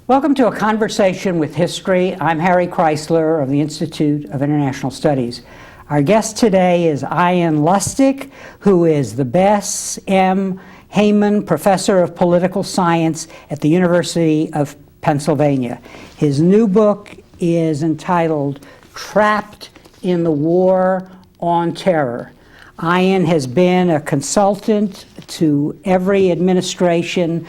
Welcome to A Conversation with History. I'm Harry Kreisler of the Institute of International Studies. Our guest today is Ian Lustick, who is the Bess M. Heyman Professor of Political Science at the University of Pennsylvania. His new book is entitled Trapped in the War on Terror. Ian has been a consultant to every administration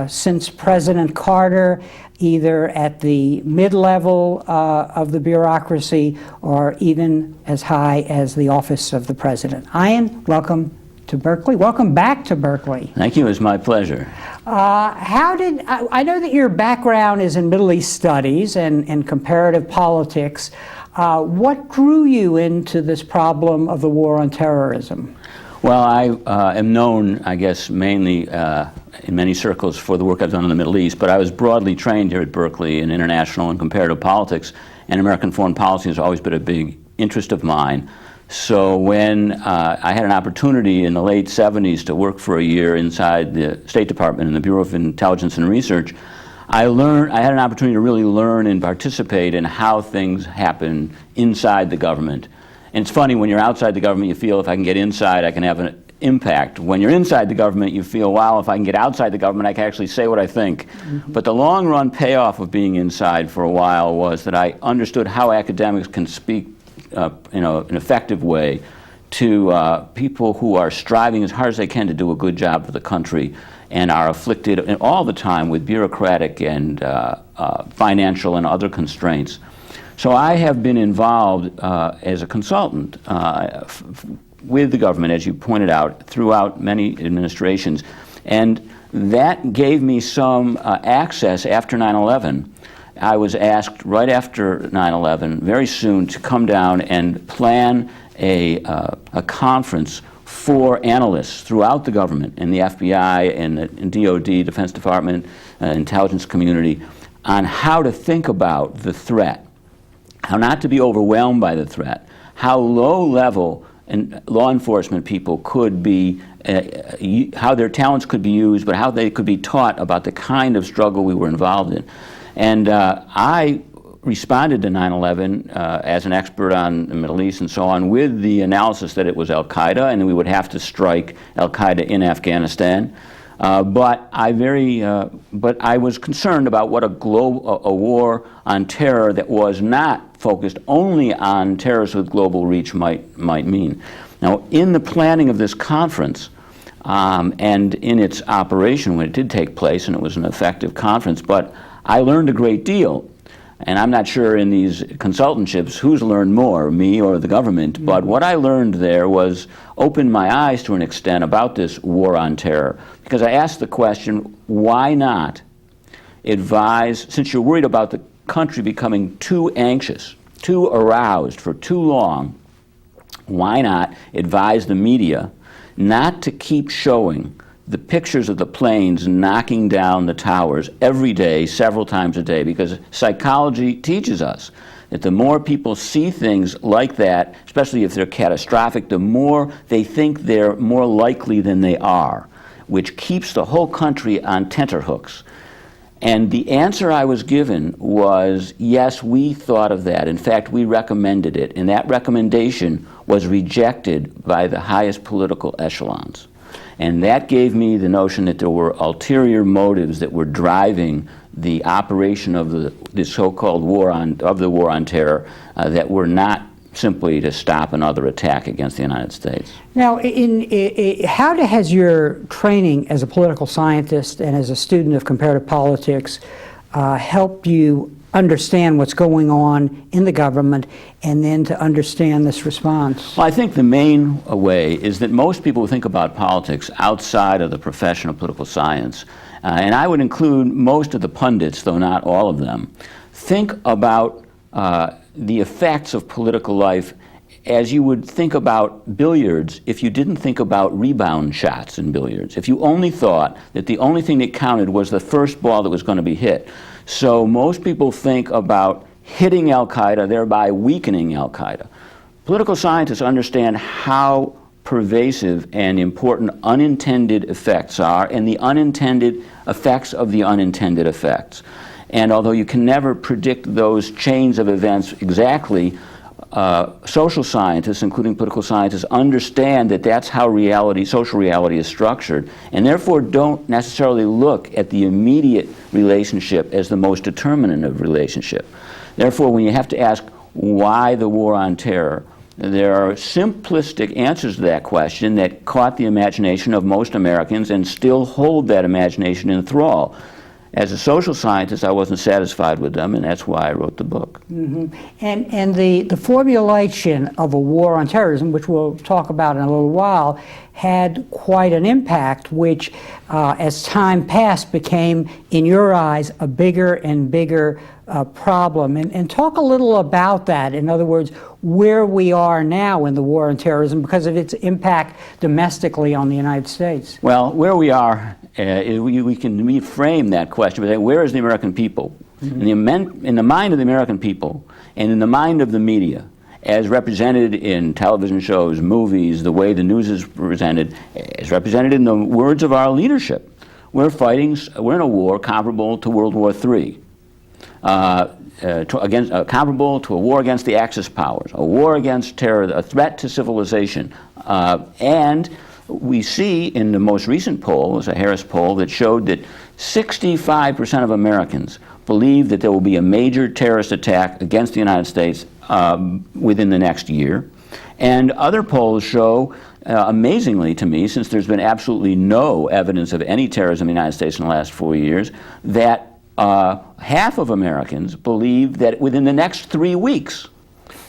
since President Carter, either at the mid-level of the bureaucracy or even as high as the office of the president. Ian, welcome to Berkeley. Welcome back to Berkeley. Thank you. It's my pleasure. I know that your background is in Middle East studies and comparative politics. What drew you into this problem of the war on terrorism? Well, I am known, I guess, mainly in many circles for the work I've done in the Middle East, but I was broadly trained here at Berkeley in international and comparative politics, and American foreign policy has always been a big interest of mine. So when I had an opportunity in the late 70s to work for a year inside the State Department in the Bureau of Intelligence and Research, I had an opportunity to really learn and participate in how things happen inside the government. And it's funny, when you're outside the government, you feel if I can get inside, I can have an impact. When you're inside the government, you feel, wow, if I can get outside the government, I can actually say what I think. Mm-hmm. But the long-run payoff of being inside for a while was that I understood how academics can speak in an effective way to people who are striving as hard as they can to do a good job for the country and are afflicted all the time with bureaucratic and financial and other constraints. So I have been involved as a consultant with the government, as you pointed out, throughout many administrations. And that gave me some access after 9/11. I was asked right after 9/11, very soon, to come down and plan a conference for analysts throughout the government, in the FBI and the DOD, Defense Department, intelligence community, on how to think about the threat, how not to be overwhelmed by the threat, how low-level law enforcement people could be, how their talents could be used, but how they could be taught about the kind of struggle we were involved in. And I responded to 9/11 as an expert on the Middle East and so on, with the analysis that it was al-Qaeda and we would have to strike al-Qaeda in Afghanistan. But I was concerned about what a war on terror that was not focused only on terrorists with global reach might mean. Now, in the planning of this conference and in its operation when it did take place, and it was an effective conference, but I learned a great deal. And I'm not sure in these consultantships who's learned more, me or the government, mm-hmm. But what I learned there was opened my eyes to an extent about this war on terror. Because I asked the question, why not advise, since you're worried about the country becoming too anxious, too aroused for too long, why not advise the media not to keep showing the pictures of the planes knocking down the towers every day, several times a day, because psychology teaches us that the more people see things like that, especially if they're catastrophic, the more they think they're more likely than they are, which keeps the whole country on tenterhooks. And the answer I was given was, yes, we thought of that. In fact, we recommended it, and that recommendation was rejected by the highest political echelons. And that gave me the notion that there were ulterior motives that were driving the operation of the so-called war on terror that were not simply to stop another attack against the United States. Now, how has your training as a political scientist and as a student of comparative politics helped you understand what's going on in the government and then to understand this response? Well, I think the main way is that most people who think about politics outside of the profession of political science, and I would include most of the pundits, though not all of them, think about the effects of political life as you would think about billiards if you didn't think about rebound shots in billiards. If you only thought that the only thing that counted was the first ball that was going to be hit. So most people think about hitting al-Qaeda, thereby weakening al-Qaeda. Political scientists understand how pervasive and important unintended effects are and the unintended effects of the unintended effects. And although you can never predict those chains of events exactly, social scientists, including political scientists, understand that that's how social reality is structured, and therefore don't necessarily look at the immediate relationship as the most determinative relationship. Therefore, when you have to ask why the war on terror, there are simplistic answers to that question that caught the imagination of most Americans and still hold that imagination in thrall. As a social scientist, I wasn't satisfied with them, and that's why I wrote the book. Mm-hmm. And the formulation of a war on terrorism, which we'll talk about in a little while, had quite an impact, which, as time passed, became, in your eyes, a bigger and bigger problem. And talk a little about that. In other words, where we are now in the war on terrorism because of its impact domestically on the United States. Well, where we are, we can reframe that question by saying, where is the American people? Mm-hmm. In the mind of the American people and in the mind of the media, as represented in television shows, movies, the way the news is presented, as represented in the words of our leadership, we're in a war comparable to World War III. Comparable to a war against the Axis powers, a war against terror, a threat to civilization. And we see in the most recent poll, it was a Harris poll, that showed that 65% of Americans believe that there will be a major terrorist attack against the United States within the next year. And other polls show, amazingly to me, since there's been absolutely no evidence of any terrorism in the United States in the last 4 years, that half of Americans believe that within the next 3 weeks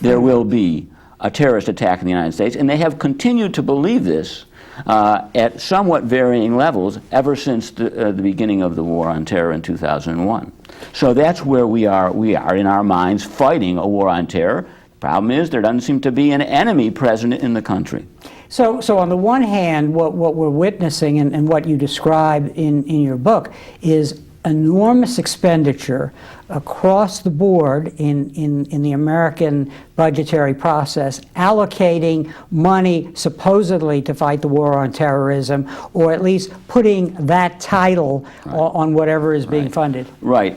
there will be a terrorist attack in the United States, and they have continued to believe this at somewhat varying levels ever since the beginning of the war on terror in 2001. So that's where we are. We are, in our minds, fighting a war on terror. The problem is there doesn't seem to be an enemy present in the country. So on the one hand, what we're witnessing and what you describe in your book is enormous expenditure across the board in the American budgetary process, allocating money supposedly to fight the war on terrorism, or at least putting that title on whatever is being funded. Right.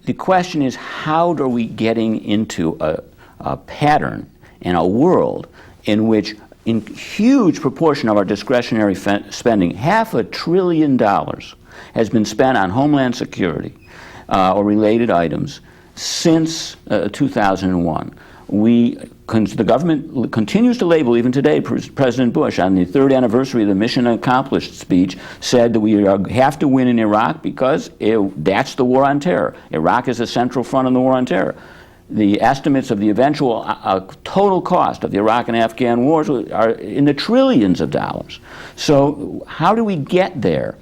The question is, how are we getting into a pattern and a world in which in huge proportion of our discretionary spending, $500 billion has been spent on Homeland Security or related items since 2001. The government continues to label, even today, President Bush, on the 3rd anniversary of the Mission Accomplished speech, said that we have to win in Iraq because that's the war on terror. Iraq is a central front in the war on terror. The estimates of the eventual total cost of the Iraq and Afghan wars are in the trillions of dollars. So how do we get there?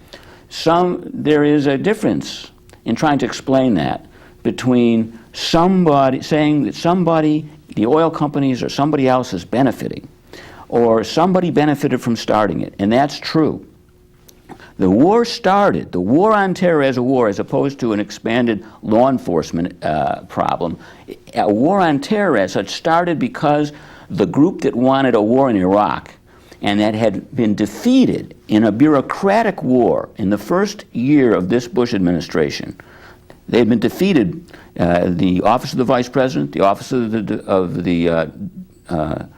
There is a difference in trying to explain that between somebody saying that the oil companies or somebody else is benefiting, or somebody benefited from starting it, and that's true. The war started, the war on terror as a war, as opposed to an expanded law enforcement problem. A war on terror as such started because the group that wanted a war in Iraq and that had been defeated in a bureaucratic war in the first year of this Bush administration. They had been defeated, the Office of the Vice President, the Office of the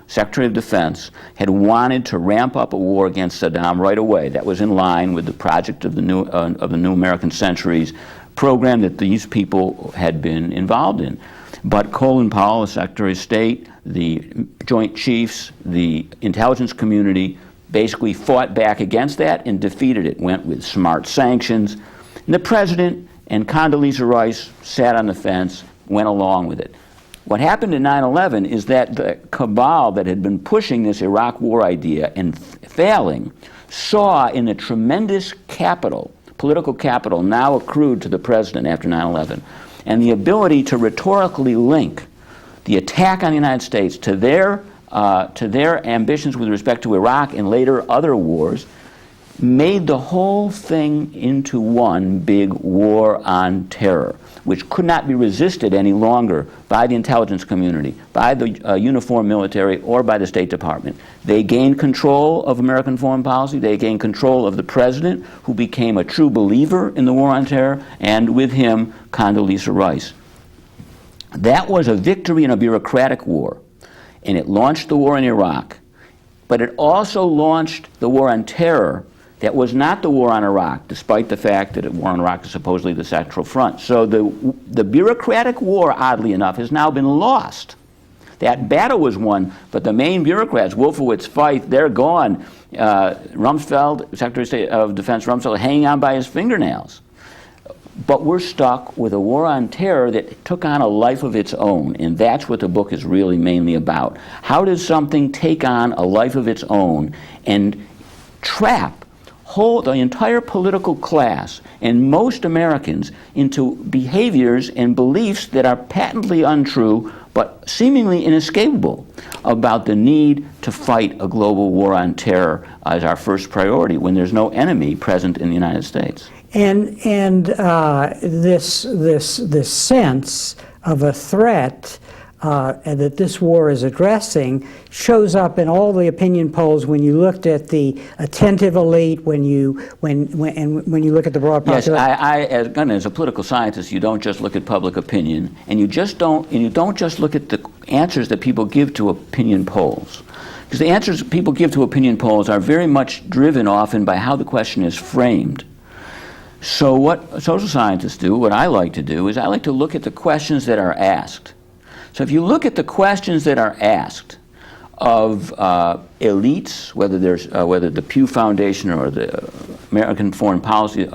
Secretary of Defense had wanted to ramp up a war against Saddam right away. That was in line with the project of the New American Centuries program that these people had been involved in. But Colin Powell, the Secretary of State, the Joint Chiefs, the intelligence community basically fought back against that and defeated it, went with smart sanctions. And the President and Condoleezza Rice sat on the fence, went along with it. What happened in 9/11 is that the cabal that had been pushing this Iraq war idea and failing saw in the tremendous capital, political capital now accrued to the President after 9/11, and the ability to rhetorically link the attack on the United States to their ambitions with respect to Iraq and later other wars, made the whole thing into one big war on terror, which could not be resisted any longer by the intelligence community, by the uniformed military, or by the State Department. They gained control of American foreign policy. They gained control of the president, who became a true believer in the war on terror, and with him, Condoleezza Rice. That was a victory in a bureaucratic war, and it launched the war in Iraq. But it also launched the war on terror that was not the war on Iraq, despite the fact that the war on Iraq is supposedly the Central Front. So the bureaucratic war, oddly enough, has now been lost. That battle was won, but the main bureaucrats, Wolfowitz, Feith, they're gone. Rumsfeld, Secretary of Defense Rumsfeld, hanging on by his fingernails. But we're stuck with a war on terror that took on a life of its own, and that's what the book is really mainly about. How does something take on a life of its own and trap the entire political class and most Americans into behaviors and beliefs that are patently untrue but seemingly inescapable about the need to fight a global war on terror as our first priority when there's no enemy present in the United States? And this sense of a threat and that this war is addressing shows up in all the opinion polls when you looked at the attentive elite, when you look at the broad population. Yes, as a political scientist, you don't just look at public opinion, and you don't just look at the answers that people give to opinion polls. Because the answers people give to opinion polls are very much driven often by how the question is framed. So what social scientists do, what I like to do, is I like to look at the questions that are asked. So if you look at the questions that are asked of elites, whether the Pew Foundation or the American Foreign Policy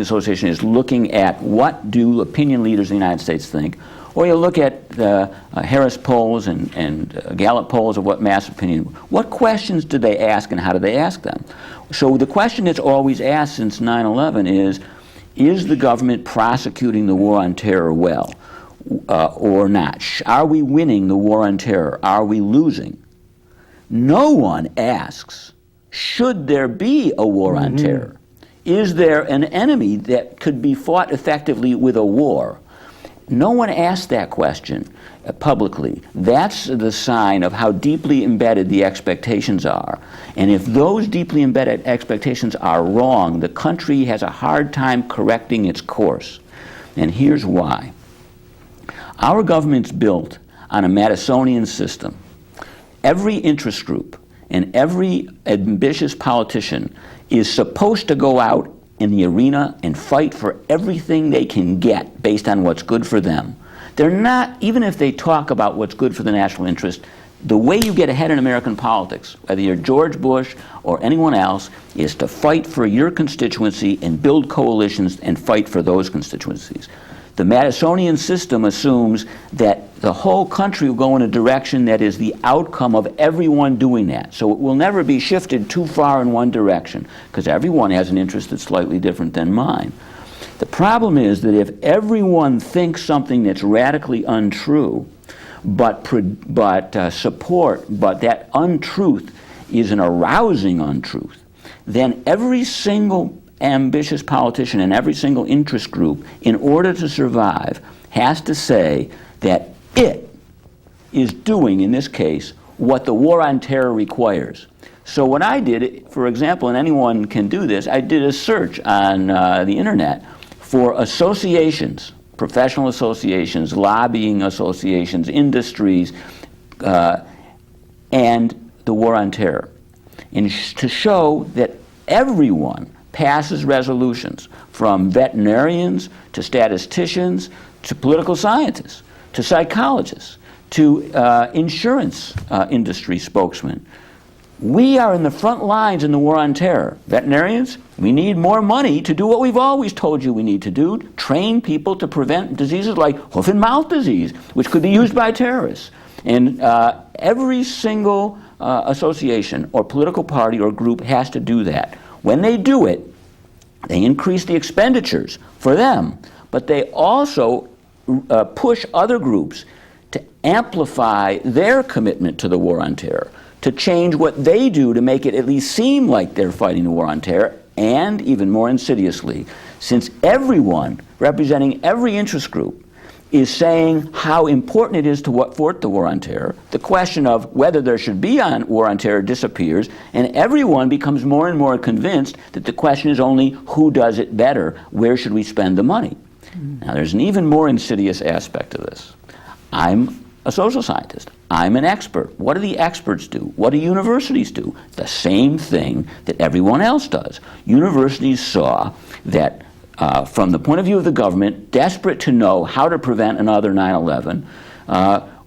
Association is looking at what do opinion leaders in the United States think, or you look at the Harris polls and Gallup polls of what mass opinion, what questions do they ask and how do they ask them? So the question that's always asked since 9/11 is the government prosecuting the war on terror well? Or not? Are we winning the war on terror? Are we losing? No one asks, should there be a war on terror? Is there an enemy that could be fought effectively with a war? No one asks that question publicly. That's the sign of how deeply embedded the expectations are. And if those deeply embedded expectations are wrong, the country has a hard time correcting its course. And here's why. Our government's built on a Madisonian system. Every interest group and every ambitious politician is supposed to go out in the arena and fight for everything they can get based on what's good for them. They're not, even if they talk about what's good for the national interest, the way you get ahead in American politics, whether you're George Bush or anyone else, is to fight for your constituency and build coalitions and fight for those constituencies. The Madisonian system assumes that the whole country will go in a direction that is the outcome of everyone doing that. So it will never be shifted too far in one direction, because everyone has an interest that's slightly different than mine. The problem is that if everyone thinks something that's radically untrue, but that untruth is an arousing untruth, then every single ambitious politician and every single interest group, in order to survive, has to say that it is doing, in this case, what the war on terror requires. So what I did, for example, and anyone can do this, I did a search on the internet for associations, professional associations, lobbying associations, industries, and the war on terror, and to show that everyone passes resolutions, from veterinarians to statisticians to political scientists to psychologists to insurance industry spokesmen. We are in the front lines in the war on terror. Veterinarians, we need more money to do what we've always told you we need to do, train people to prevent diseases like hoof and mouth disease, which could be used by terrorists. And every single association or political party or group has to do that. When they do it, they increase the expenditures for them, but they also push other groups to amplify their commitment to the war on terror. to change what they do to make it at least seem like they're fighting the war on terror, and even more insidiously, since everyone representing every interest group is saying how important it is to thwart the war on terror, the question of whether there should be a war on terror disappears, and everyone becomes more and more convinced that the question is only who does it better, where should we spend the money. Now there's an even more insidious aspect of this. I'm a social scientist. I'm an expert. What do the experts do? What do universities do? The same thing that everyone else does. Universities saw that from the point of view of the government, desperate to know how to prevent another 9/11,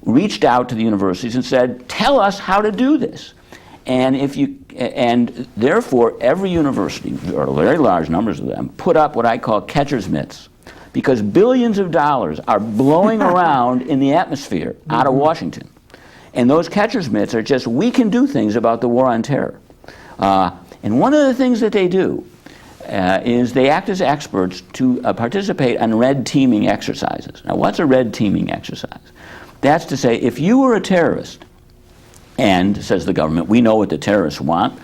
reached out to the universities and said, tell us how to do this. And therefore, every university, or very large numbers of them, put up what I call catcher's mitts, because billions of dollars are blowing around in the atmosphere out of Washington. And those catcher's mitts are just, we can do things about the war on terror. And one of the things that they do is they act as experts to participate in red teaming exercises. Now, what's a red teaming exercise? That's to say, if you were a terrorist, and, says the government, we know what the terrorists want.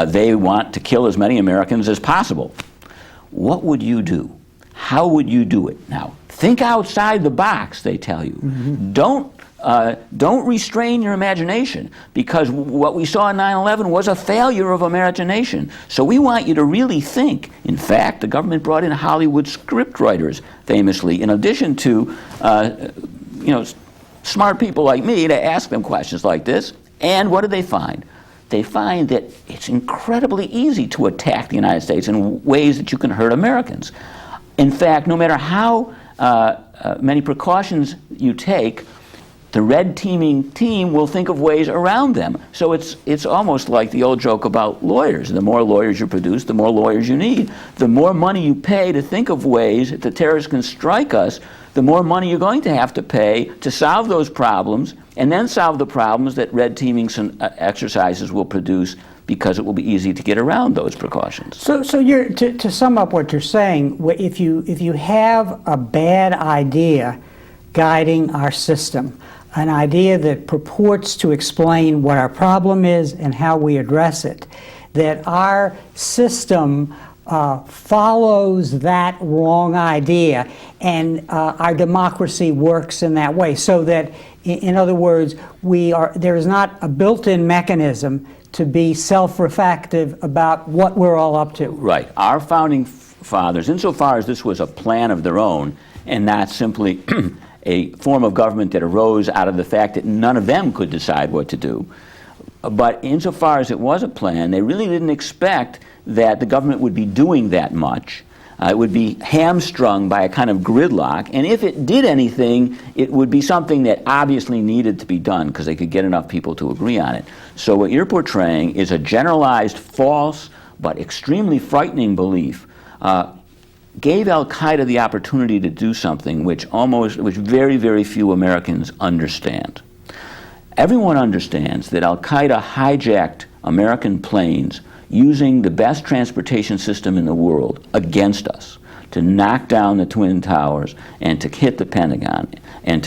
They want to kill as many Americans as possible. What would you do? How would you do it? Now, think outside the box, they tell you. Don't restrain your imagination, because what we saw in 9/11 was a failure of imagination. So we want you to really think. In fact, the government brought in Hollywood scriptwriters, famously, in addition to smart people like me, to ask them questions like this. And what do they find? They find that it's incredibly easy to attack the United States in ways that you can hurt Americans. In fact, no matter how many precautions you take, the red teaming team will think of ways around them. So it's almost like the old joke about lawyers. The more lawyers you produce, the more lawyers you need. The more money you pay to think of ways that the terrorists can strike us, the more money you're going to have to pay to solve those problems, and then solve the problems that red teaming exercises will produce, because it will be easy to get around those precautions. So you're, to sum up what you're saying, if you have a bad idea guiding our system, an idea that purports to explain what our problem is and how we address it, that our system follows that wrong idea, and our democracy works in that way, so that, in other words, there is not a built-in mechanism to be self-reflective about what we're all up to. Right. Our founding fathers, insofar as this was a plan of their own and not simply a form of government that arose out of the fact that none of them could decide what to do, but insofar as it was a plan, they really didn't expect that the government would be doing that much. It would be hamstrung by a kind of gridlock, and if it did anything, it would be something that obviously needed to be done because they could get enough people to agree on it. So what you're portraying is a generalized, false, but extremely frightening belief. Gave al-Qaeda the opportunity to do something which very, very few Americans understand. Everyone understands that al-Qaeda hijacked American planes using the best transportation system in the world against us, to knock down the Twin Towers and to hit the Pentagon and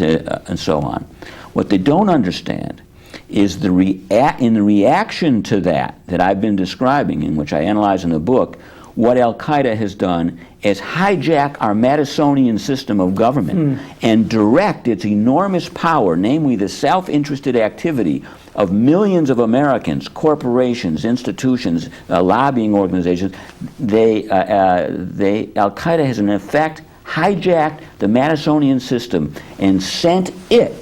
so on. What they don't understand is in the reaction to that I've been describing, in which I analyze in the book, what al-Qaeda has done is hijack our Madisonian system of government and direct its enormous power, namely the self-interested activity of millions of Americans, corporations, institutions, lobbying organizations. Al-Qaeda has in effect hijacked the Madisonian system and sent it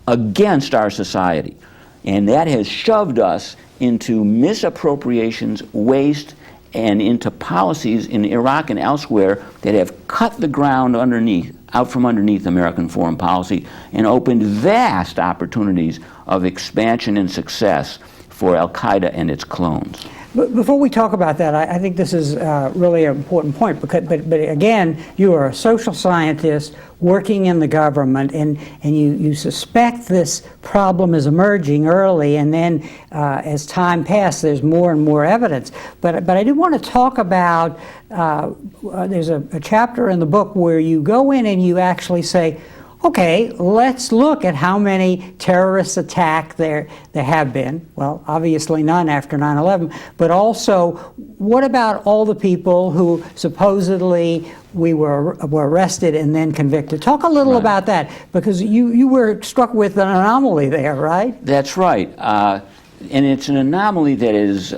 against our society. And that has shoved us into misappropriations, waste, and into policies in Iraq and elsewhere that have cut the ground out from underneath American foreign policy and opened vast opportunities of expansion and success for al-Qaeda and its clones. But before we talk about that, I think this is really an important point, but again, you are a social scientist working in the government, and you suspect this problem is emerging early, and then as time passes, there's more and more evidence. But I do want to talk about, there's a chapter in the book where you go in and you actually say, Okay, let's look at how many terrorist attacks there have been. Well, obviously none after 9/11, but also what about all the people who supposedly were arrested and then convicted? Talk a little about that, because you were struck with an anomaly there, right? That's right. And it's an anomaly that is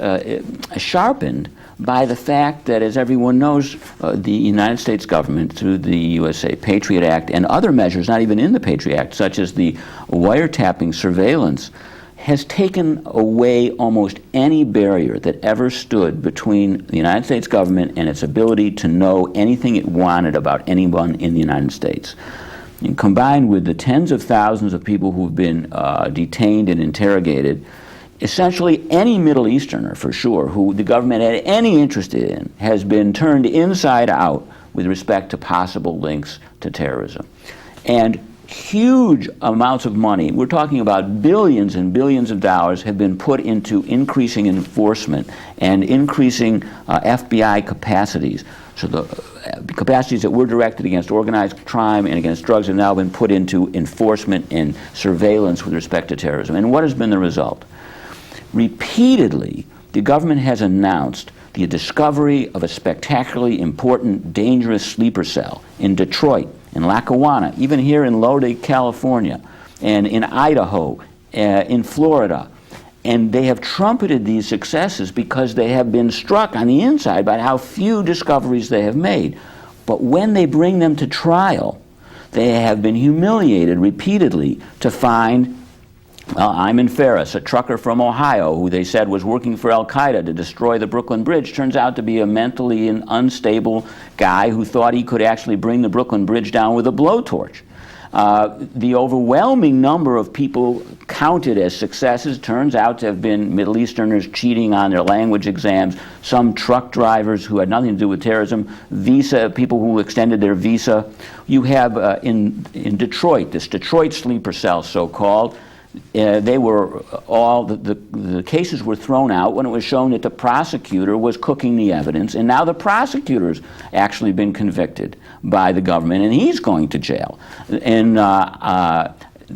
sharpened by the fact that, as everyone knows, the United States government, through the USA Patriot Act and other measures, not even in the Patriot Act, such as the wiretapping surveillance, has taken away almost any barrier that ever stood between the United States government and its ability to know anything it wanted about anyone in the United States. And combined with the tens of thousands of people who've been detained and interrogated, essentially any Middle Easterner, for sure, who the government had any interest in, has been turned inside out with respect to possible links to terrorism. And huge amounts of money, we're talking about billions and billions of dollars, have been put into increasing enforcement and increasing FBI capacities. So the capacities that were directed against organized crime and against drugs have now been put into enforcement and surveillance with respect to terrorism. And what has been the result? Repeatedly, the government has announced the discovery of a spectacularly important, dangerous sleeper cell in Detroit, in Lackawanna, even here in Lodi, California, and in Idaho, in Florida. And they have trumpeted these successes because they have been struck on the inside by how few discoveries they have made. But when they bring them to trial, they have been humiliated repeatedly to find, well, Ayman Ferris, a trucker from Ohio who they said was working for Al-Qaeda to destroy the Brooklyn Bridge, turns out to be a mentally unstable guy who thought he could actually bring the Brooklyn Bridge down with a blowtorch. The overwhelming number of people counted as successes turns out to have been Middle Easterners cheating on their language exams, some truck drivers who had nothing to do with terrorism, people who extended their visa. You have in Detroit, this Detroit sleeper cell, so-called. They were all, the cases were thrown out when it was shown that the prosecutor was cooking the evidence, and now the prosecutor's actually been convicted by the government, and he's going to jail. And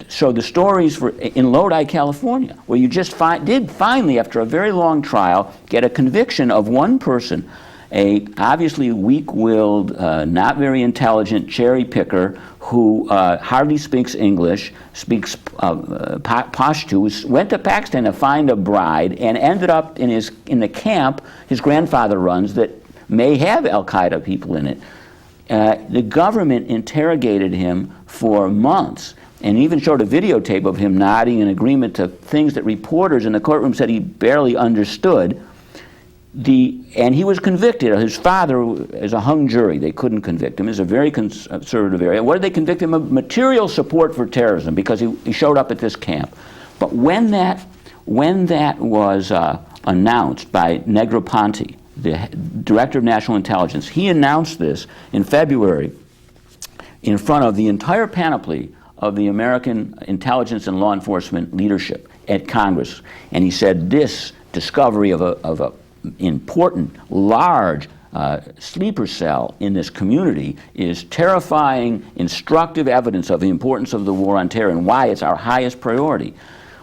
so the stories in Lodi, California, where you just did finally, after a very long trial, get a conviction of one person, a obviously weak-willed, not very intelligent cherry picker who hardly speaks English, speaks Pashto, went to Pakistan to find a bride, and ended up in the camp his grandfather runs that may have Al-Qaeda people in it. The government interrogated him for months and even showed a videotape of him nodding in agreement to things that reporters in the courtroom said he barely understood. And he was convicted. His father is a hung jury. They couldn't convict him. It's a very conservative area. What did they convict him of? Material support for terrorism, because he showed up at this camp. But when that was announced by Negroponte, the director of national intelligence, he announced this in February in front of the entire panoply of the American intelligence and law enforcement leadership at Congress. And he said this discovery of a important, large sleeper cell in this community is terrifying, instructive evidence of the importance of the war on terror and why it's our highest priority.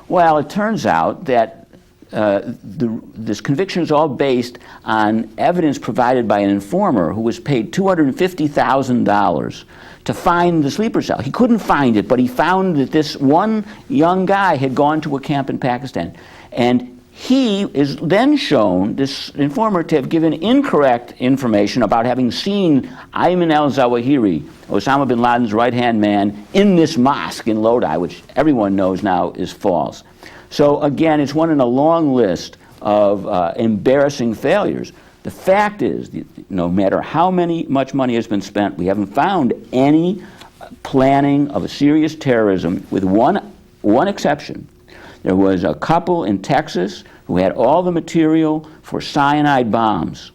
Well, it turns out that this conviction is all based on evidence provided by an informer who was paid $250,000 to find the sleeper cell. He couldn't find it, but he found that this one young guy had gone to a camp in Pakistan. And he is then shown, this informer, to have given incorrect information about having seen Ayman al-Zawahiri, Osama Bin Laden's right-hand man, in this mosque in Lodi, which everyone knows now is false. So again, it's one in a long list of embarrassing failures. The fact is, no matter how much money has been spent, we haven't found any planning of a serious terrorism, with one exception. There was a couple in Texas who had all the material for cyanide bombs,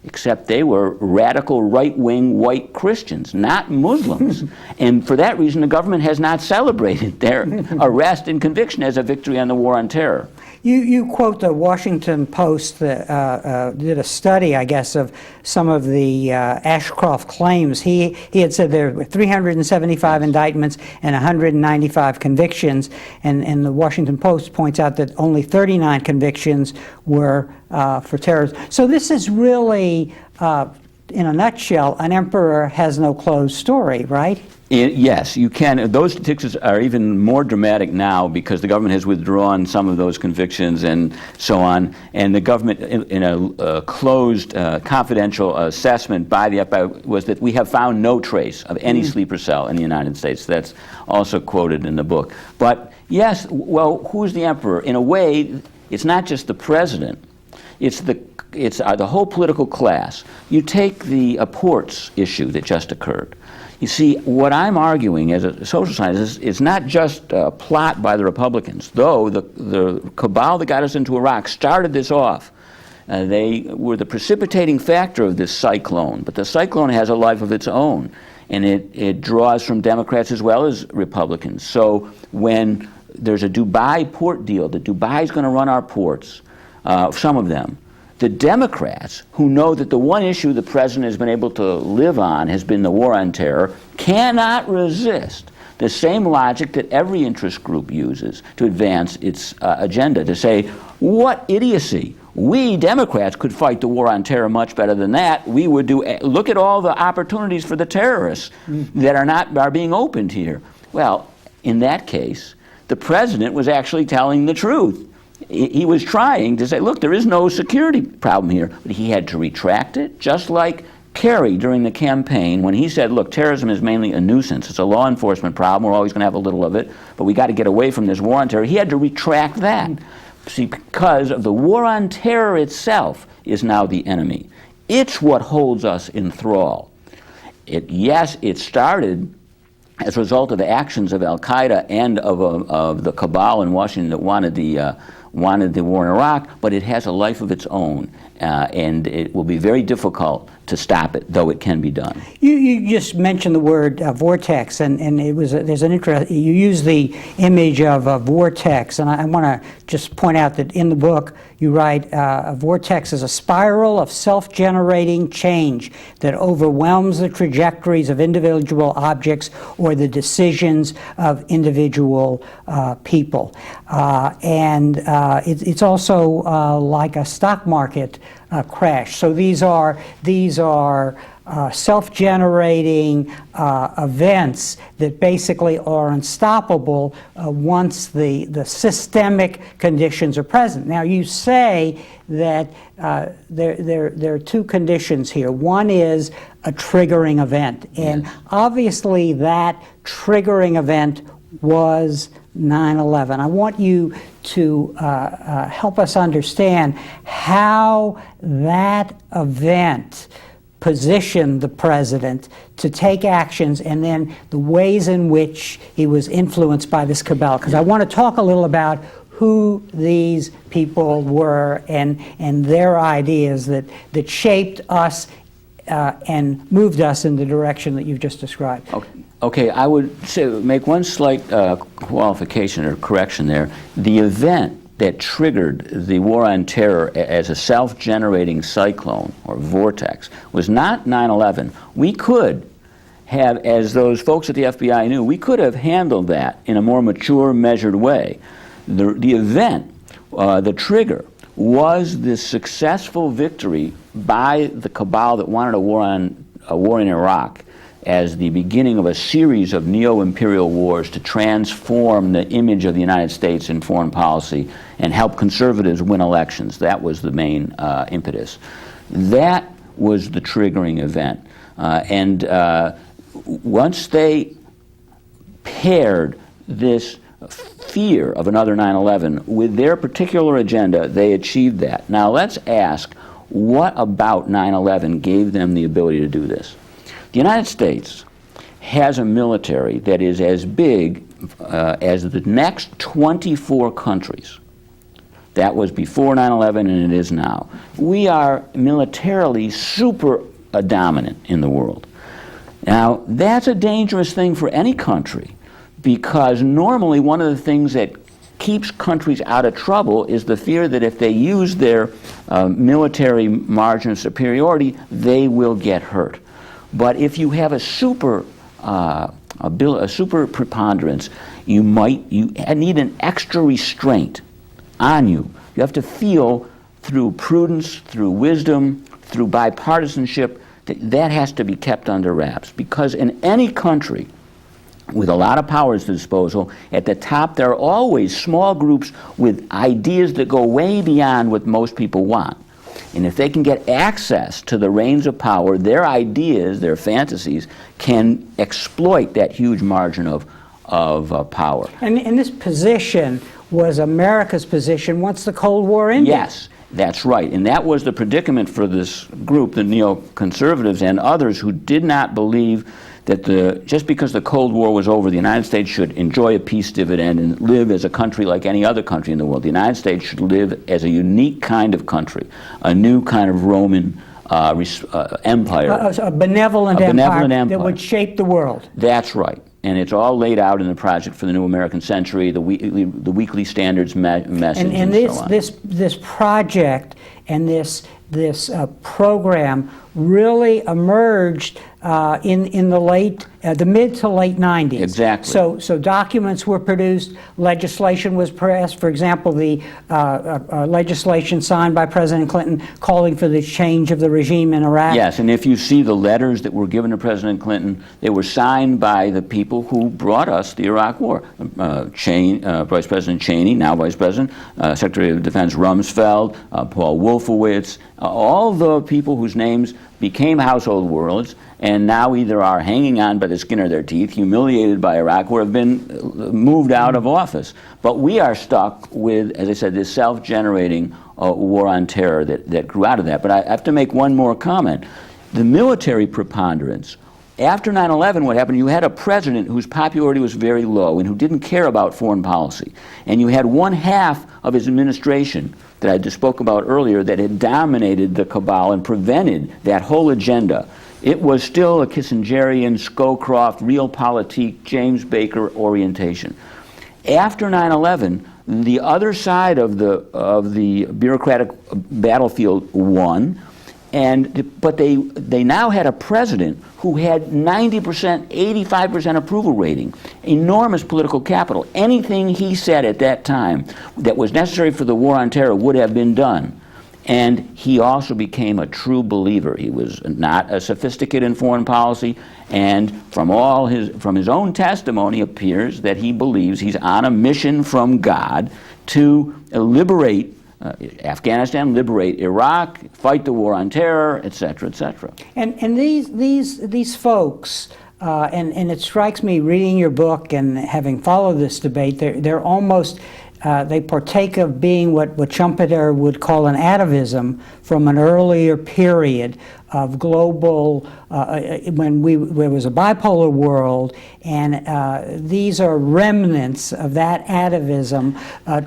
except they were radical right-wing white Christians, not Muslims. And for that reason, the government has not celebrated their arrest and conviction as a victory on the war on terror. You quote the Washington Post that did a study, I guess, of some of the Ashcroft claims. He had said there were 375 indictments and 195 convictions, and the Washington Post points out that only 39 convictions were for terrorism. So this is really, in a nutshell, an emperor has no clothes story, right? Yes, you can. Those statistics are even more dramatic now because the government has withdrawn some of those convictions and so on. And the government, in a closed, confidential assessment by the FBI, was that we have found no trace of any sleeper cell in the United States. That's also quoted in the book. But yes, well, who's the emperor? In a way, it's not just the president. It's the whole political class. You take the ports issue that just occurred. You see, what I'm arguing as a social scientist is not just a plot by the Republicans, though the cabal that got us into Iraq started this off. They were the precipitating factor of this cyclone, but the cyclone has a life of its own, and it draws from Democrats as well as Republicans. So when there's a Dubai port deal, that Dubai is going to run our ports, some of them, the Democrats, who know that the one issue the president has been able to live on has been the war on terror, cannot resist the same logic that every interest group uses to advance its agenda, to say, what idiocy. We Democrats could fight the war on terror much better than that. We would do, look at all the opportunities for the terrorists that are being opened here. Well, in that case, the president was actually telling the truth. He was trying to say, look, there is no security problem here. But he had to retract it, just like Kerry during the campaign when he said, look, terrorism is mainly a nuisance. It's a law enforcement problem. We're always going to have a little of it. But we got to get away from this war on terror. He had to retract that. See, because of the war on terror itself is now the enemy. It's what holds us in thrall. Yes, it started as a result of the actions of al-Qaeda and of the cabal in Washington that wanted the war in Iraq, but it has a life of its own, and it will be very difficult to stop it, though it can be done. You just mentioned the word vortex, and it was there's an interest. You use the image of a vortex, and I want to just point out that in the book you write a vortex is a spiral of self-generating change that overwhelms the trajectories of individual objects or the decisions of individual people, and it's also like a stock market crash. So these are self-generating events that basically are unstoppable once the systemic conditions are present. Now you say that there are two conditions here. One is a triggering event, and obviously that triggering event was 9/11. I want you to help us understand how that event positioned the president to take actions, and then the ways in which he was influenced by this cabal. Because I want to talk a little about who these people were and their ideas that shaped us and moved us in the direction that you've just described. Okay, I would say make one slight qualification or correction there. The event that triggered the war on terror as a self-generating cyclone or vortex was not 9/11. We could have, as those folks at the FBI knew, we could have handled that in a more mature, measured way. The event, the trigger, was the successful victory by the cabal that wanted a war in Iraq as the beginning of a series of neo-imperial wars to transform the image of the United States in foreign policy and help conservatives win elections. That was the main impetus. That was the triggering event. Once they paired this fear of another 9/11 with their particular agenda, they achieved that. Now let's ask, what about 9/11 gave them the ability to do this? The United States has a military that is as big as the next 24 countries. That was before 9/11 and it is now. We are militarily super dominant in the world. Now, that's a dangerous thing for any country because normally one of the things that keeps countries out of trouble is the fear that if they use their military margin of superiority, they will get hurt. But if you have a super preponderance, you need an extra restraint on you. You have to feel through prudence, through wisdom, through bipartisanship, that has to be kept under wraps. Because in any country with a lot of powers at disposal, at the top there are always small groups with ideas that go way beyond what most people want. And if they can get access to the reins of power, their ideas, their fantasies, can exploit that huge margin of power. And this position was America's position once the Cold War ended. Yes, that's right. And that was the predicament for this group, the neoconservatives and others who did not believe that just because the Cold War was over, the United States should enjoy a peace dividend and live as a country like any other country in the world. The United States should live as a unique kind of country, a new kind of Roman empire. A benevolent empire that would shape the world. That's right. And it's all laid out in the Project for the New American Century, the weekly standards message, and so on. this project and this program really emerged in the mid to late 90s. Exactly. So documents were produced, legislation was passed. For example, the legislation signed by President Clinton calling for the change of the regime in Iraq. Yes, and if you see the letters that were given to President Clinton, they were signed by the people who brought us the Iraq War. Vice President Cheney, now Vice President, Secretary of Defense Rumsfeld, Paul Wolfowitz, all the people whose names became household words and now either are hanging on by the skin of their teeth, humiliated by Iraq, or have been moved out of office. But we are stuck with, as I said, this self-generating war on terror that grew out of that. But I have to make one more comment. The military preponderance, after 9/11, what happened, you had a president whose popularity was very low and who didn't care about foreign policy. And you had one half of his administration that I just spoke about earlier that had dominated the cabal and prevented that whole agenda. It was still a Kissingerian, Scowcroft, realpolitik, James Baker orientation. After 9/11, the other side of the bureaucratic battlefield won, but they now had a president who had 90%, 85% approval rating, enormous political capital. Anything he said at that time that was necessary for the war on terror would have been done. And he also became a true believer. He was not a sophisticate in foreign policy, and from his own testimony appears that he believes he's on a mission from God to liberate Afghanistan, liberate Iraq, fight the war on terror, etc., etc. And these folks, and it strikes me reading your book and having followed this debate, they're almost they partake of being what Schumpeter would call an atavism from an earlier period of global, when there was a bipolar world, and these are remnants of that atavism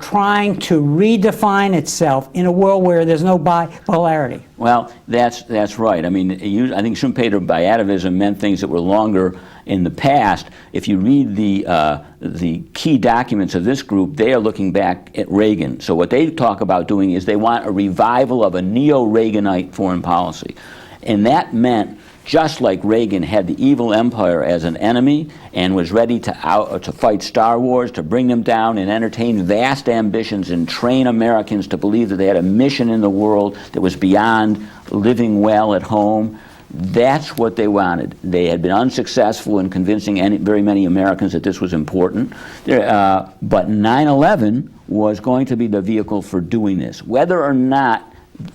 trying to redefine itself in a world where there's no bipolarity. Well, that's right. I mean, I think Schumpeter by atavism meant things that were longer in the past. If you read the key documents of this group, they are looking back at Reagan. So what they talk about doing is they want a revival of a neo-Reaganite foreign policy. And that meant, just like Reagan had the evil empire as an enemy and was ready to fight Star Wars, to bring them down and entertain vast ambitions and train Americans to believe that they had a mission in the world that was beyond living well at home, that's what they wanted. They had been unsuccessful in convincing very many Americans that this was important. But 9/11 was going to be the vehicle for doing this. Whether or not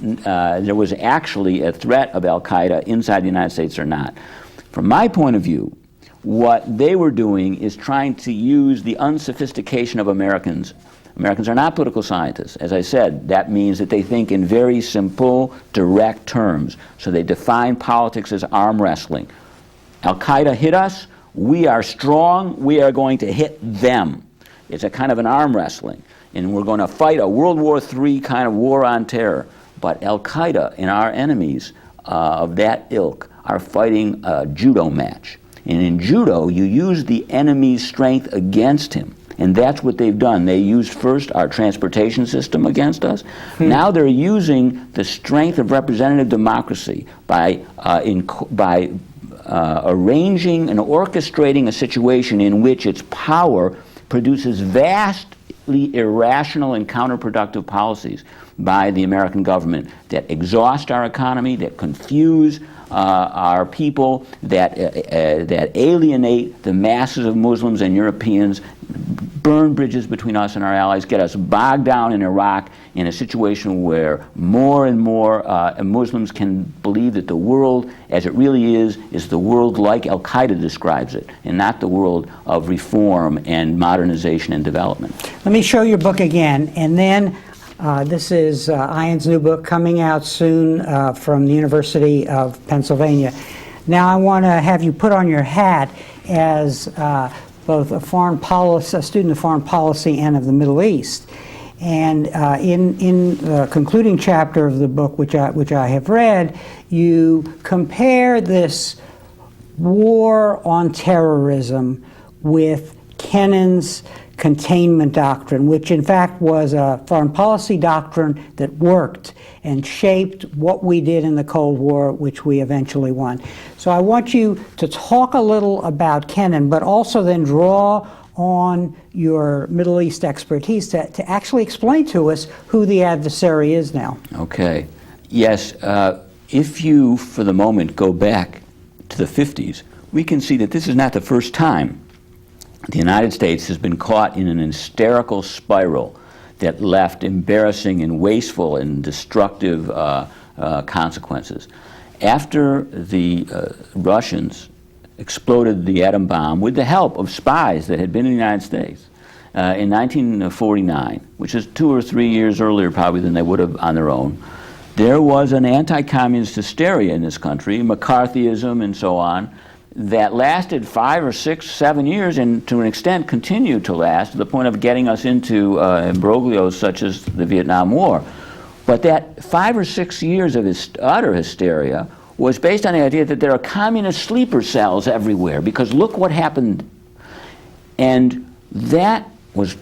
there was actually a threat of al-Qaeda inside the United States or not. From my point of view, what they were doing is trying to use the unsophistication of Americans. Americans are not political scientists. As I said, that means that they think in very simple, direct terms. So they define politics as arm wrestling. Al-Qaeda hit us, we are strong, we are going to hit them. It's a kind of an arm wrestling. And we're going to fight a World War III kind of war on terror. But Al-Qaeda and our enemies of that ilk are fighting a judo match. And in judo, you use the enemy's strength against him. And that's what they've done. They used first our transportation system against us. Now they're using the strength of representative democracy by arranging and orchestrating a situation in which its power produces vastly irrational and counterproductive policies by the American government that exhaust our economy, that confuse our people, that alienate the masses of Muslims and Europeans, burn bridges between us and our allies, get us bogged down in Iraq in a situation where more and more Muslims can believe that the world as it really is the world like Al-Qaeda describes it, and not the world of reform and modernization and development. Let me show your book again, and then this is Ian's new book coming out soon from the University of Pennsylvania. Now I want to have you put on your hat as both a student of foreign policy and of the Middle East. And in the concluding chapter of the book, which I have read, you compare this war on terrorism with Kennan's containment doctrine, which in fact was a foreign policy doctrine that worked and shaped what we did in the Cold War, which we eventually won. So I want you to talk a little about Kennan, but also then draw on your Middle East expertise to actually explain to us who the adversary is now. Okay. Yes, if you, for the moment, go back to the 50s, we can see that this is not the first time the United States has been caught in an hysterical spiral that left embarrassing and wasteful and destructive consequences. After the Russians exploded the atom bomb with the help of spies that had been in the United States in 1949, which is 2 or 3 years earlier probably than they would have on their own, there was an anti-communist hysteria in this country, McCarthyism and so on, that lasted 5 or 6, 7 years, and to an extent continued to last to the point of getting us into imbroglios such as the Vietnam War. But that 5 or 6 years of utter hysteria was based on the idea that there are communist sleeper cells everywhere, because look what happened. And that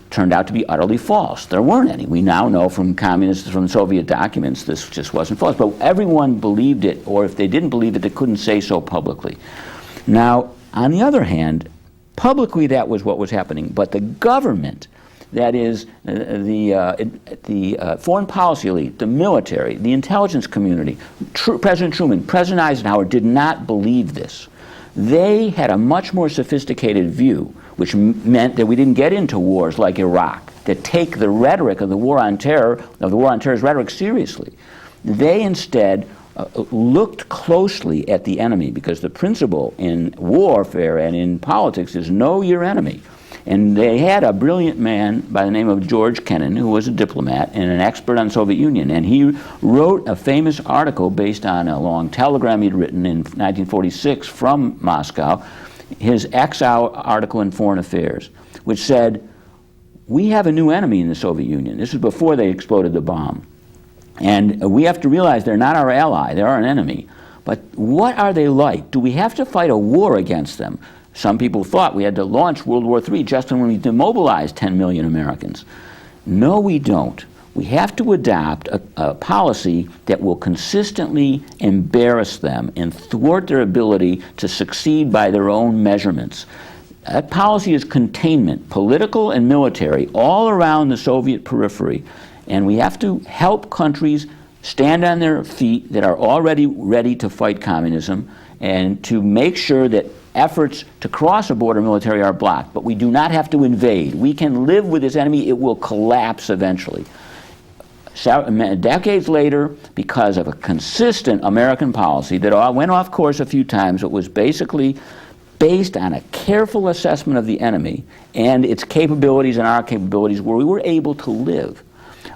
turned out to be utterly false. There weren't any. We now know from Soviet documents this just wasn't false. But everyone believed it, or if they didn't believe it, they couldn't say so publicly. Now, on the other hand, publicly that was what was happening, but the government, that is the foreign policy elite, the military, the intelligence community, President Truman, President Eisenhower did not believe this. They had a much more sophisticated view, which meant that we didn't get into wars like Iraq, that take the rhetoric of the war on terror, of the war on terror's rhetoric seriously. They instead looked closely at the enemy, because the principle in warfare and in politics is know your enemy. And they had a brilliant man by the name of George Kennan, who was a diplomat and an expert on Soviet Union. And he wrote a famous article based on a long telegram he'd written in 1946 from Moscow, his exile article in Foreign Affairs, which said, we have a new enemy in the Soviet Union. This was before they exploded the bomb. And we have to realize they're not our ally, they're our enemy. But what are they like? Do we have to fight a war against them? Some people thought we had to launch World War III just when we demobilized 10 million Americans. No, we don't. We have to adopt a policy that will consistently embarrass them and thwart their ability to succeed by their own measurements. That policy is containment, political and military, all around the Soviet periphery. And we have to help countries stand on their feet that are already ready to fight communism, and to make sure that efforts to cross a border military are blocked. But we do not have to invade. We can live with this enemy. It will collapse eventually. Decades later, because of a consistent American policy that went off course a few times, it was basically based on a careful assessment of the enemy and its capabilities and our capabilities, where we were able to live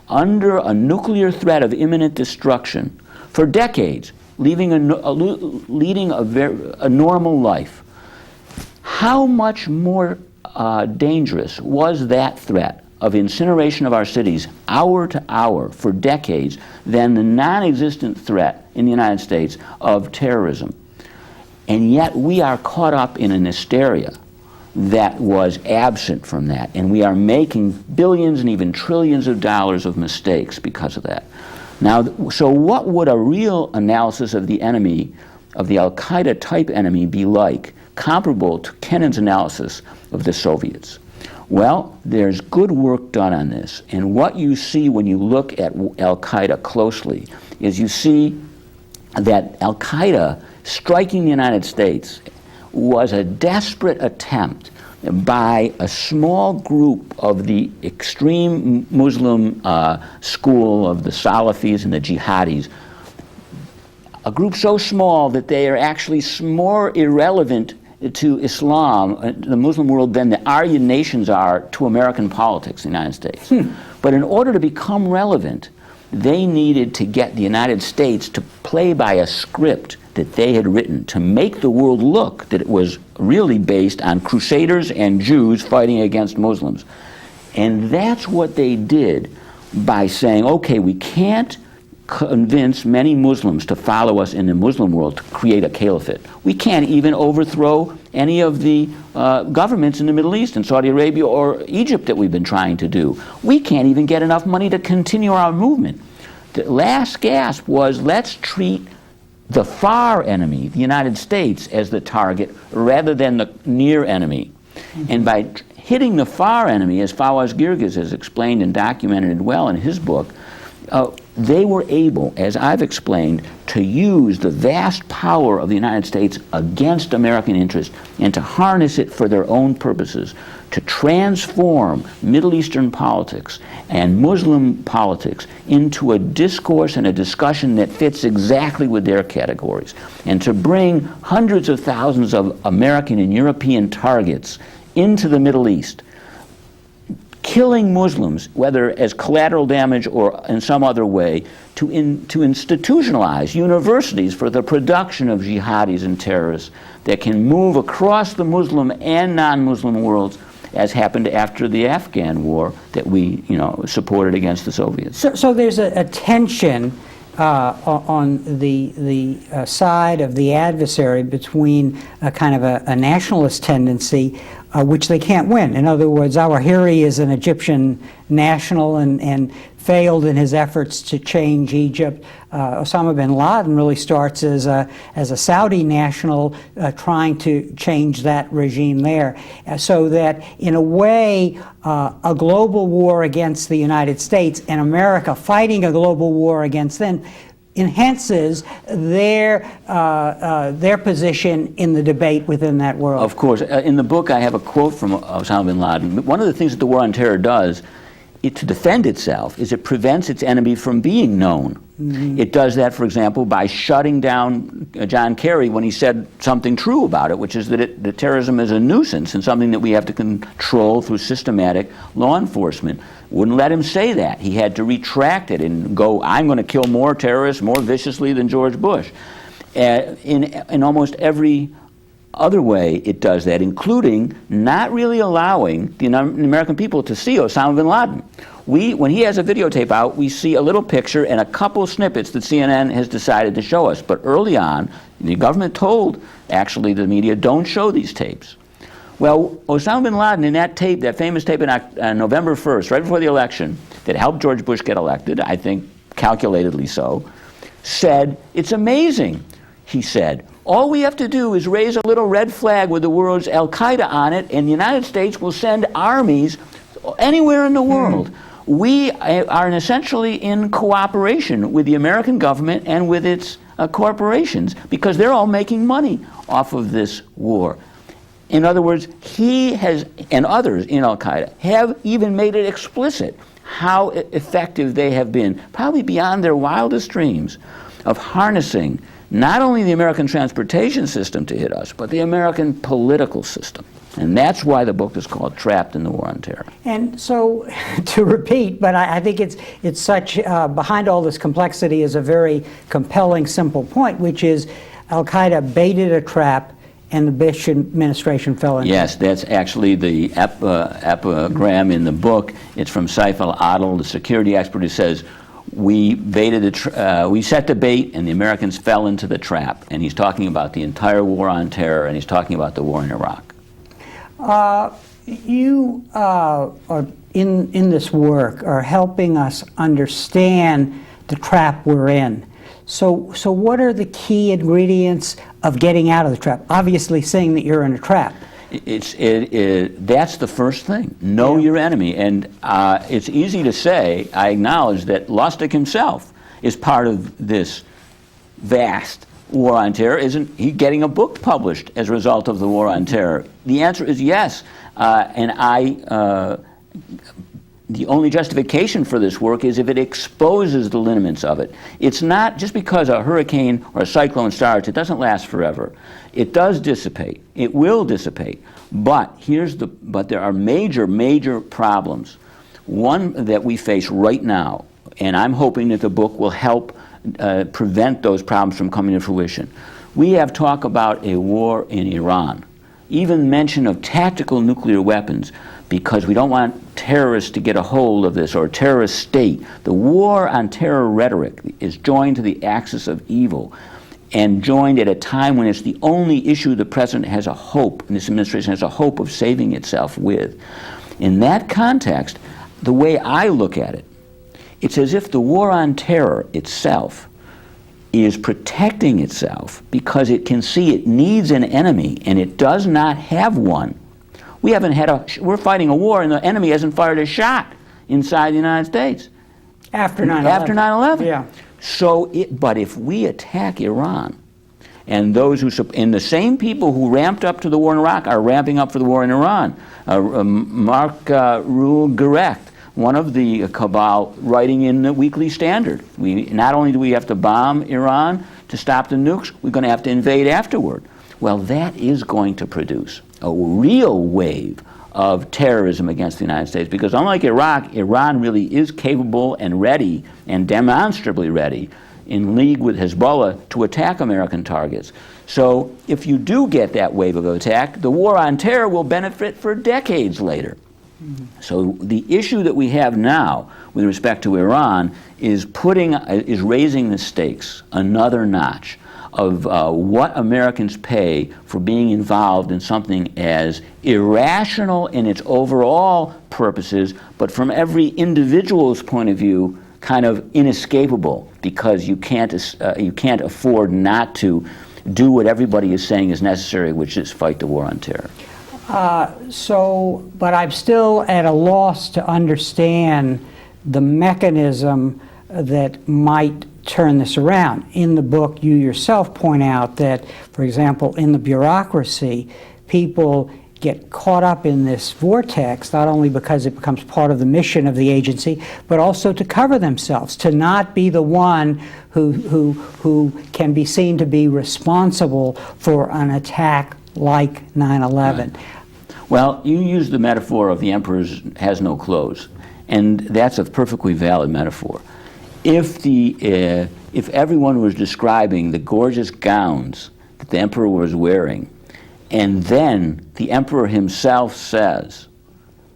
under a nuclear threat of imminent destruction for decades, leading a normal life. How much more dangerous was that threat of incineration of our cities hour to hour for decades than the non-existent threat in the United States of terrorism? And yet we are caught up in an hysteria that was absent from that. And we are making billions and even trillions of dollars of mistakes because of that. Now, so what would a real analysis of the enemy, of the Al-Qaeda type enemy, be like, comparable to Kennan's analysis of the Soviets? Well, there's good work done on this. And what you see when you look at Al-Qaeda closely is you see that Al-Qaeda striking the United States was a desperate attempt by a small group of the extreme Muslim school of the Salafis and the Jihadis, a group so small that they are actually more irrelevant to Islam, the Muslim world, than the Aryan nations are to American politics in the United States. But in order to become relevant, they needed to get the United States to play by a script that they had written to make the world look that it was really based on crusaders and Jews fighting against Muslims. And that's what they did by saying, okay, we can't convince many Muslims to follow us in the Muslim world to create a caliphate. We can't even overthrow any of the governments in the Middle East, in Saudi Arabia or Egypt, that we've been trying to do. We can't even get enough money to continue our movement. The last gasp was, let's treat the far enemy, the United States, as the target rather than the near enemy. And by hitting the far enemy, as Fawaz Girgiz has explained and documented it well in his book, they were able, as I've explained, to use the vast power of the United States against American interests and to harness it for their own purposes, to transform Middle Eastern politics and Muslim politics into a discourse and a discussion that fits exactly with their categories, and to bring hundreds of thousands of American and European targets into the Middle East, killing Muslims, whether as collateral damage or in some other way, to institutionalize universities for the production of jihadis and terrorists that can move across the Muslim and non-Muslim worlds, as happened after the Afghan war that we, supported against the Soviets. So there's a tension on the side of the adversary between a kind of a nationalist tendency, which they can't win. In other words, Harry is an Egyptian national and failed in his efforts to change Egypt. Osama Bin Laden really starts as a Saudi national trying to change that regime there. So that, in a way, a global war against the United States and America fighting a global war against them enhances their position in the debate within that world. Of course. In the book, I have a quote from Osama bin Laden. One of the things that the war on terror does, to defend itself, is it prevents its enemy from being known. Mm-hmm. It does that, for example, by shutting down John Kerry when he said something true about it, which is that terrorism is a nuisance and something that we have to control through systematic law enforcement. Wouldn't let him say that. He had to retract it and go, I'm going to kill more terrorists more viciously than George Bush. In almost every other way it does that, including not really allowing the American people to see Osama bin Laden. When he has a videotape out, we see a little picture and a couple snippets that CNN has decided to show us. But early on, the government told, actually, the media, don't show these tapes. Well, Osama bin Laden, in that tape, that famous tape on November 1st, right before the election, that helped George Bush get elected, I think calculatedly so, said, it's amazing, he said. All we have to do is raise a little red flag with the words Al-Qaeda on it, and the United States will send armies anywhere in the world. We are essentially in cooperation with the American government and with its corporations, because they're all making money off of this war. In other words, he has, and others in Al-Qaeda, have even made it explicit how effective they have been, probably beyond their wildest dreams, of harnessing not only the American transportation system to hit us, but the American political system. And that's why the book is called Trapped in the War on Terror. And so, to repeat, but I think it's such, behind all this complexity is a very compelling, simple point, which is Al-Qaeda baited a trap and the Bush administration fell into it. Yes, that's actually the epigram in the book. It's from Saif al-Adil, the security expert, who says, we set the bait and the Americans fell into the trap. And he's talking about the entire war on terror, and he's talking about the war in Iraq. You are in this work are helping us understand the trap we're in. So what are the key ingredients of getting out of the trap? Obviously, saying that you're in a trap. That's the first thing. Know your enemy. And it's easy to say, I acknowledge that Lustick himself is part of this vast war on terror. Isn't he getting a book published as a result of the war on terror? The answer is yes. The only justification for this work is if it exposes the lineaments of it. It's not just because a hurricane or a cyclone starts, it doesn't last forever. It does dissipate. It will dissipate. But there are major problems. One that we face right now, and I'm hoping that the book will help prevent those problems from coming to fruition. We have talk about a war in Iran, even mention of tactical nuclear weapons, because we don't want terrorists to get a hold of this, or a terrorist state. The war on terror rhetoric is joined to the axis of evil, and joined at a time when it's the only issue the president has a hope, and this administration has a hope of saving itself with. In that context, the way I look at it, it's as if the war on terror itself is protecting itself because it can see it needs an enemy and it does not have one. We're fighting a war and the enemy hasn't fired a shot inside the United States. After 9/11. After 9/11. Yeah. But if we attack Iran, and the same people who ramped up to the war in Iraq are ramping up for the war in Iran. Mark Rule-Gerecht, one of the cabal, writing in the Weekly Standard. Not only do we have to bomb Iran to stop the nukes, we're going to have to invade afterward. Well, that is going to produce a real wave of terrorism against the United States, because unlike Iraq, Iran really is capable and ready, and demonstrably ready, in league with Hezbollah to attack American targets. So if you do get that wave of attack, the war on terror will benefit for decades later. So the issue that we have now with respect to Iran is raising the stakes another notch of what Americans pay for being involved in something as irrational in its overall purposes, but from every individual's point of view, kind of inescapable, because you can't afford not to do what everybody is saying is necessary, which is fight the war on terror. But I'm still at a loss to understand the mechanism that might turn this around. In the book, you yourself point out that, for example, in the bureaucracy, people get caught up in this vortex, not only because it becomes part of the mission of the agency, but also to cover themselves, to not be the one who can be seen to be responsible for an attack like 9/11. Right. Well, you use the metaphor of the emperor has no clothes, and that's a perfectly valid metaphor. If everyone was describing the gorgeous gowns that the emperor was wearing, and then the emperor himself says,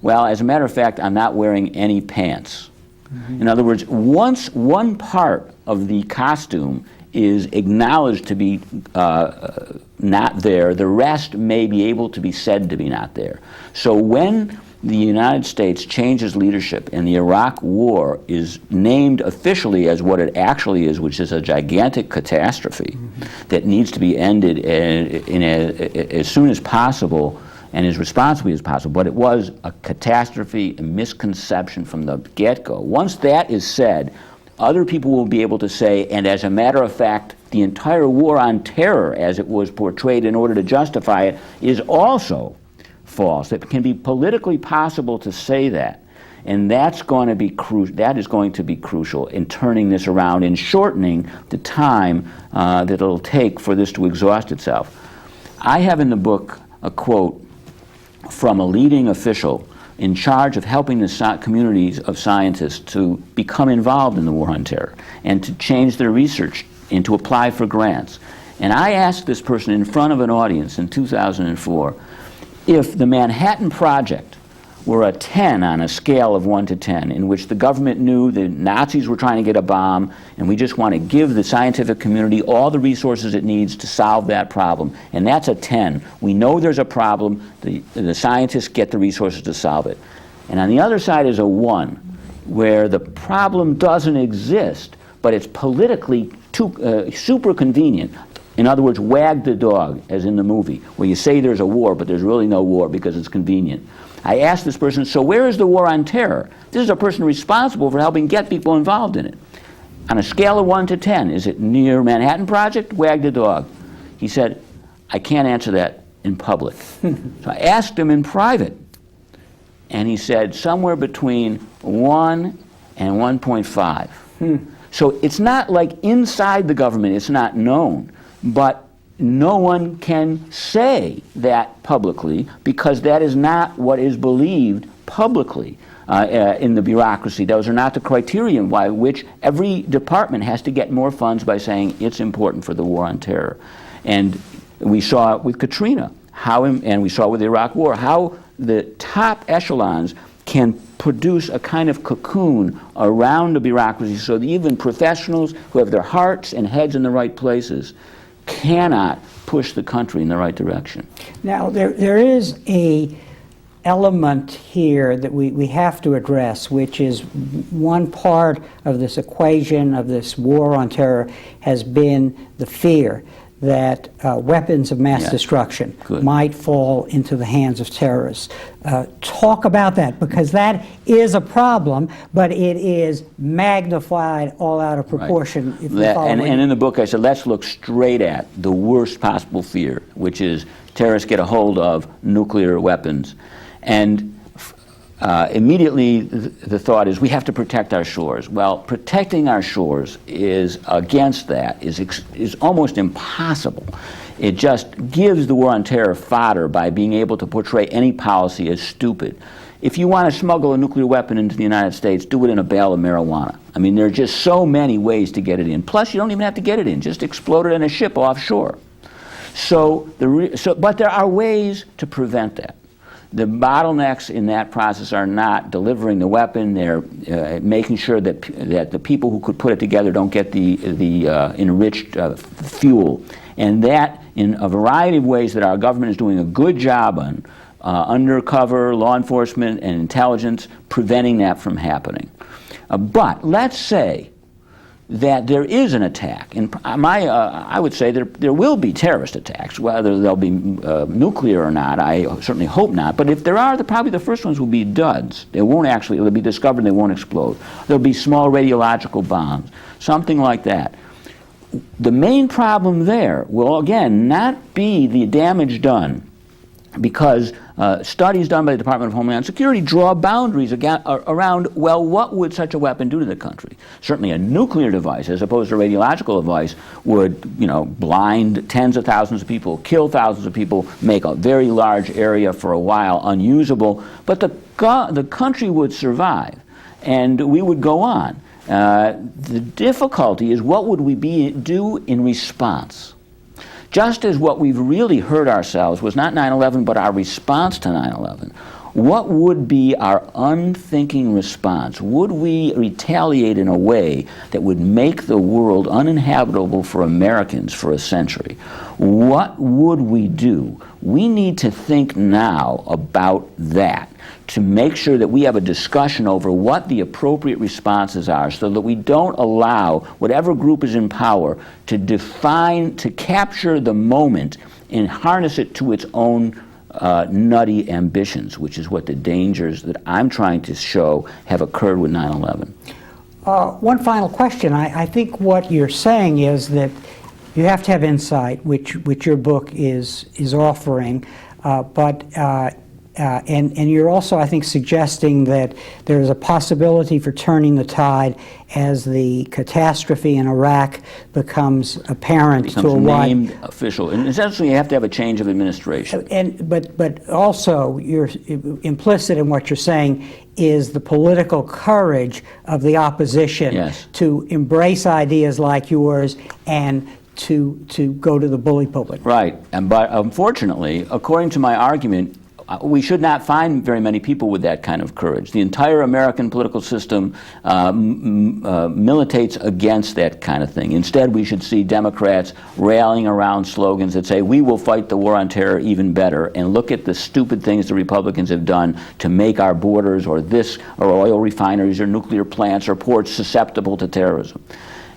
well, as a matter of fact, I'm not wearing any pants. Mm-hmm. In other words, once one part of the costume is acknowledged to be not there, the rest may be able to be said to be not there. So when the United States changes leadership and the Iraq War is named officially as what it actually is, which is a gigantic catastrophe that needs to be ended as soon as possible and as responsibly as possible, but it was a catastrophe, a misconception from the get-go. Once that is said, other people will be able to say, and as a matter of fact, the entire war on terror, as it was portrayed in order to justify it, is also false. It can be politically possible to say that, and that is going to be crucial in turning this around and shortening the time that it'll take for this to exhaust itself. I have in the book a quote from a leading official in charge of helping the communities of scientists to become involved in the war on terror and to change their research and to apply for grants. And I asked this person in front of an audience in 2004 if the Manhattan Project were a 10 on a scale of 1 to 10, in which the government knew the Nazis were trying to get a bomb, and we just want to give the scientific community all the resources it needs to solve that problem. And that's a 10. We know there's a problem. The scientists get the resources to solve it. And on the other side is a 1, where the problem doesn't exist, but it's politically super convenient. In other words, wag the dog, as in the movie, where you say there's a war, but there's really no war because it's convenient. I asked this person, so where is the war on terror? This is a person responsible for helping get people involved in it. On a scale of 1 to 10, is it near Manhattan Project? Wag the dog. He said, I can't answer that in public. So I asked him in private, and he said somewhere between 1 and 1.5. So it's not like inside the government it's not known, but no one can say that publicly because that is not what is believed publicly in the bureaucracy. Those are not the criteria by which every department has to get more funds by saying it's important for the war on terror. And we saw it with Katrina, and we saw it with the Iraq War, how the top echelons can produce a kind of cocoon around the bureaucracy so that even professionals who have their hearts and heads in the right places cannot push the country in the right direction. Now, there is a element here that we have to address, which is one part of this equation of this war on terror has been the fear that weapons of mass destruction might fall into the hands of terrorists. Talk about that, because that is a problem, but it is magnified all out of proportion. Right. And in the book I said, let's look straight at the worst possible fear, which is terrorists get a hold of nuclear weapons. And immediately the thought is we have to protect our shores. Well, protecting our shores is against that, is almost impossible. It just gives the war on terror fodder by being able to portray any policy as stupid. If you want to smuggle a nuclear weapon into the United States, do it in a bale of marijuana. I mean, there are just so many ways to get it in. Plus, you don't even have to get it in. Just explode it in a ship offshore. But there are ways to prevent that. The bottlenecks in that process are not delivering the weapon. They're making sure that the people who could put it together don't get the enriched fuel. And that, in a variety of ways that our government is doing a good job on, undercover, law enforcement, and intelligence, preventing that from happening. But let's say that there is an attack. And I would say there will be terrorist attacks, whether they'll be nuclear or not. I certainly hope not. But if there are, probably the first ones will be duds. They'll be discovered and they won't explode. There'll be small radiological bombs, something like that. The main problem there will, again, not be the damage done, because studies done by the Department of Homeland Security draw boundaries around, well, what would such a weapon do to the country? Certainly a nuclear device, as opposed to a radiological device, would, blind tens of thousands of people, kill thousands of people, make a very large area for a while unusable, but the country would survive, and we would go on. The difficulty is, what would we do in response? Just as what we've really hurt ourselves was not 9/11, but our response to 9/11. What would be our unthinking response? Would we retaliate in a way that would make the world uninhabitable for Americans for a century? What would we do? We need to think now about that, to make sure that we have a discussion over what the appropriate responses are, so that we don't allow whatever group is in power to capture the moment and harness it to its own nutty ambitions, which is what the dangers that I'm trying to show have occurred with 9/11. One final question. I think what you're saying is that you have to have insight, which your book is offering, and you're also, I think, suggesting that there's a possibility for turning the tide as the catastrophe in Iraq becomes apparent to a wide... named official. And essentially, you have to have a change of administration. But also, you're implicit in what you're saying is the political courage of the opposition to embrace ideas like yours and to go to the bully pulpit. Right. But unfortunately, according to my argument, We should not find very many people with that kind of courage. The entire American political system militates against that kind of thing. Instead, we should see Democrats rallying around slogans that say, we will fight the war on terror even better, and look at the stupid things the Republicans have done to make our borders or oil refineries or nuclear plants or ports susceptible to terrorism.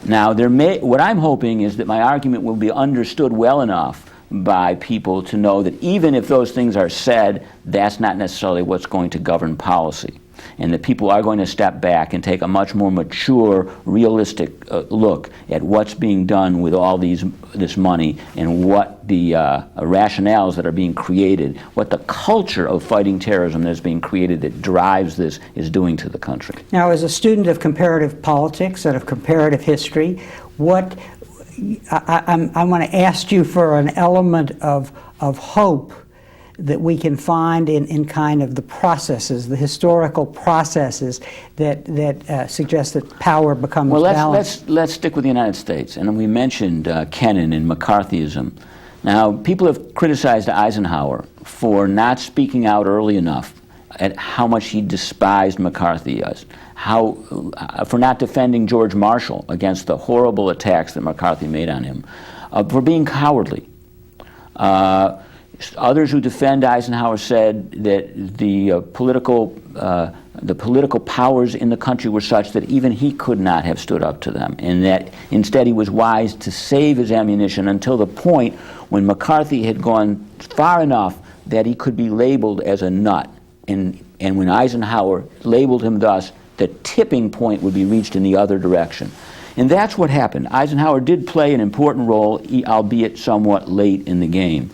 Now, what I'm hoping is that my argument will be understood well enough by people to know that even if those things are said, that's not necessarily what's going to govern policy, and that people are going to step back and take a much more mature, realistic look at what's being done with all this money and what the rationales that are being created, what the culture of fighting terrorism that is being created that drives this is doing to the country. Now, as a student of comparative politics and of comparative history, I want to ask you for an element of hope that we can find in kind of the processes, the historical processes that suggest that power becomes balanced. Let's stick with the United States. And we mentioned Kennan and McCarthyism. Now, people have criticized Eisenhower for not speaking out early enough at how much he despised McCarthy, for not defending George Marshall against the horrible attacks that McCarthy made on him, for being cowardly. Others who defend Eisenhower said that the political powers in the country were such that even he could not have stood up to them, and that instead he was wise to save his ammunition until the point when McCarthy had gone far enough that he could be labeled as a nut. And when Eisenhower labeled him thus, the tipping point would be reached in the other direction. And that's what happened. Eisenhower did play an important role, albeit somewhat late in the game.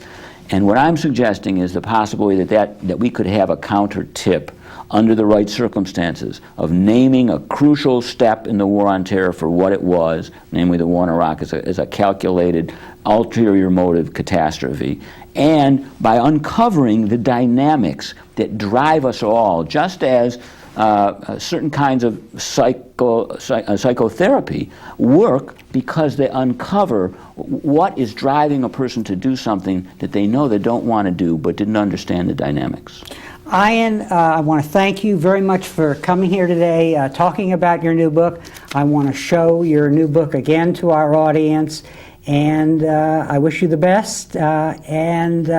And what I'm suggesting is the possibility that we could have a counter tip under the right circumstances of naming a crucial step in the war on terror for what it was, namely the war in Iraq, as a calculated, ulterior motive catastrophe, and by uncovering the dynamics that drive us all, just as certain kinds of psychotherapy work because they uncover what is driving a person to do something that they know they don't want to do but didn't understand the dynamics. Ian, I want to thank you very much for coming here today, talking about your new book. I want to show your new book again to our audience, and I wish you the best, and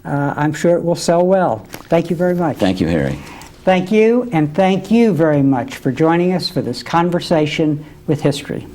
I'm sure it will sell well. Thank you very much. Thank you, Harry. Thank you, and thank you very much for joining us for this conversation with history.